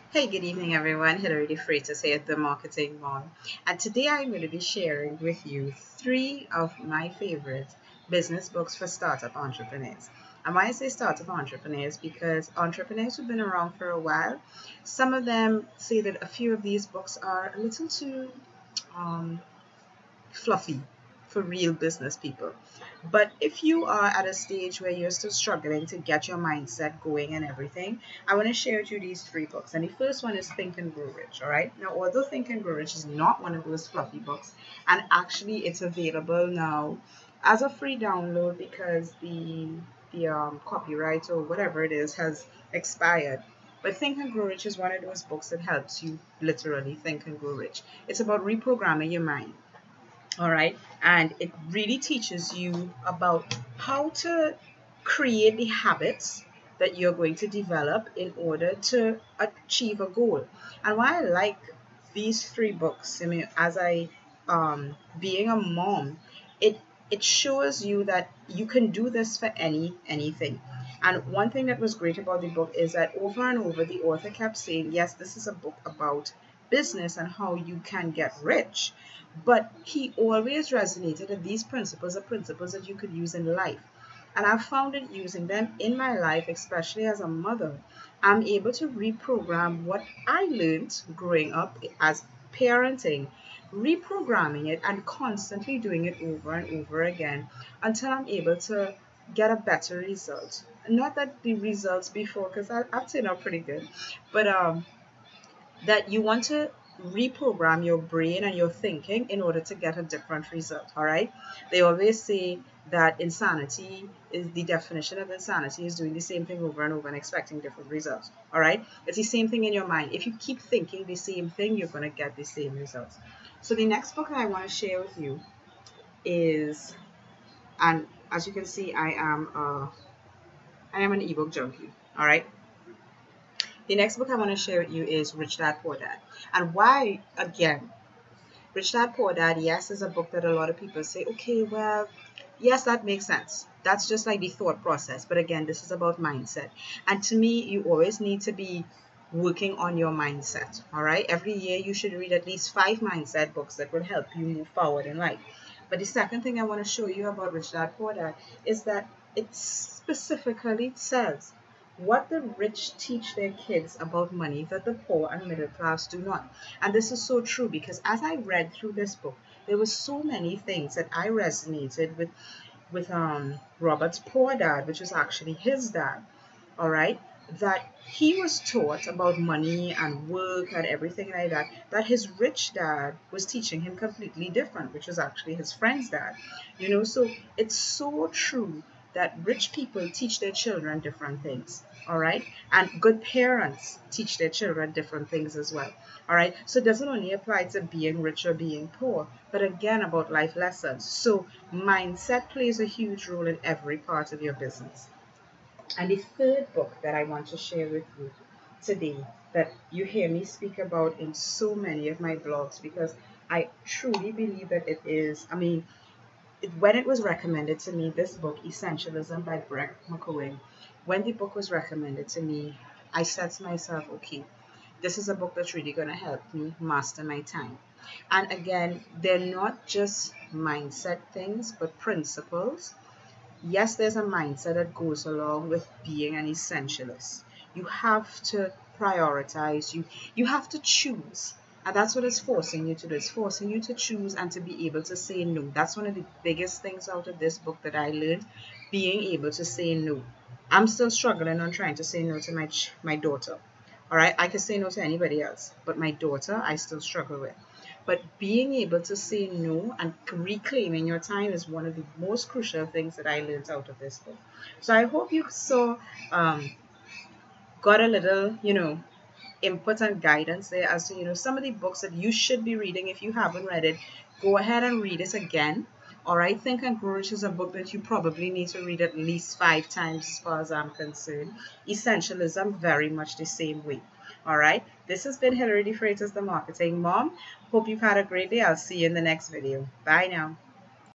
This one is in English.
Hey, good evening, everyone. Hilary Freitas here, the Marketing Mom. And today I'm going to be sharing with you three of my favorite business books for startup entrepreneurs. And why I say startup entrepreneurs, because entrepreneurs who've been around for a while, some of them say that a few of these books are a little too um, fluffy for real business people. But if you are at a stage where you're still struggling to get your mindset going and everything, I want to share with you these three books. And the first one is Think and Grow Rich. All right. Now, although Think and Grow Rich is not one of those fluffy books, and actually it's available now as a free download because the copyright or whatever it is has expired. But Think and Grow Rich is one of those books that helps you literally think and grow rich. It's about reprogramming your mind. All right. And it really teaches you about how to create the habits that you're going to develop in order to achieve a goal. And why I like these three books, I mean, as I being a mom, it it shows you that you can do this for anything. And one thing that was great about the book is that over and over the author kept saying, yes, this is a book about business and how you can get rich. But he always resonated that these principles are principles that you could use in life. And I've found it using them in my life, especially as a mother. I'm able to reprogram what I learned growing up as parenting, reprogramming it and constantly doing it over and over again until I'm able to get a better result. Not that the results before, because I've turned out pretty good, but that you want to reprogram your brain and your thinking in order to get a different result. All right. They always say that insanity is the definition of insanity is doing the same thing over and over and expecting different results. All right. It's the same thing in your mind. If you keep thinking the same thing, you're going to get the same results. So the next book I want to share with you is, and as you can see, I am an ebook junkie. All right. The next book I want to share with you is Rich Dad Poor Dad. And why, again, Rich Dad Poor Dad, yes, is a book that a lot of people say, okay, well, yes, that makes sense. That's just like the thought process. But again, this is about mindset. And to me, you always need to be working on your mindset. All right. Every year, you should read at least 5 mindset books that will help you move forward in life. But the second thing I want to show you about Rich Dad Poor Dad is that it specifically says what the rich teach their kids about money that the poor and middle class do not. And this is so true because as I read through this book, there were so many things that I resonated with Robert's poor dad, which was actually his dad. All right, that he was taught about money and work and everything like that, that his rich dad was teaching him completely different, which was actually his friend's dad. So it's so true that rich people teach their children different things. All right, and good parents teach their children different things as well. All right, so it doesn't only apply to being rich or being poor, but again about life lessons. So mindset plays a huge role in every part of your business. And the third book that I want to share with you today, that you hear me speak about in so many of my blogs, because I truly believe that it is, I mean, when it was recommended to me, this book, Essentialism by Brett McCohen, when the book was recommended to me, I said to myself, okay, this is a book that's really going to help me master my time. And again, they're not just mindset things, but principles. Yes, there's a mindset that goes along with being an essentialist. You have to prioritize, you have to choose. And that's what it's forcing you to do. It's forcing you to choose and to be able to say no. That's one of the biggest things out of this book that I learned, being able to say no. I'm still struggling on trying to say no to my daughter. All right, I can say no to anybody else, but my daughter, I still struggle with. But being able to say no and reclaiming your time is one of the most crucial things that I learned out of this book. So I hope you um, got a little, input and guidance there as to, some of the books that you should be reading. If you haven't read it, go ahead and read it again. All right, Think and Grow Rich is a book that you probably need to read at least 5 times as far as I'm concerned. Essentialism, very much the same way. All right, this has been Hilary Freitas, the Marketing Mom. Hope you've had a great day. I'll see you in the next video. Bye now.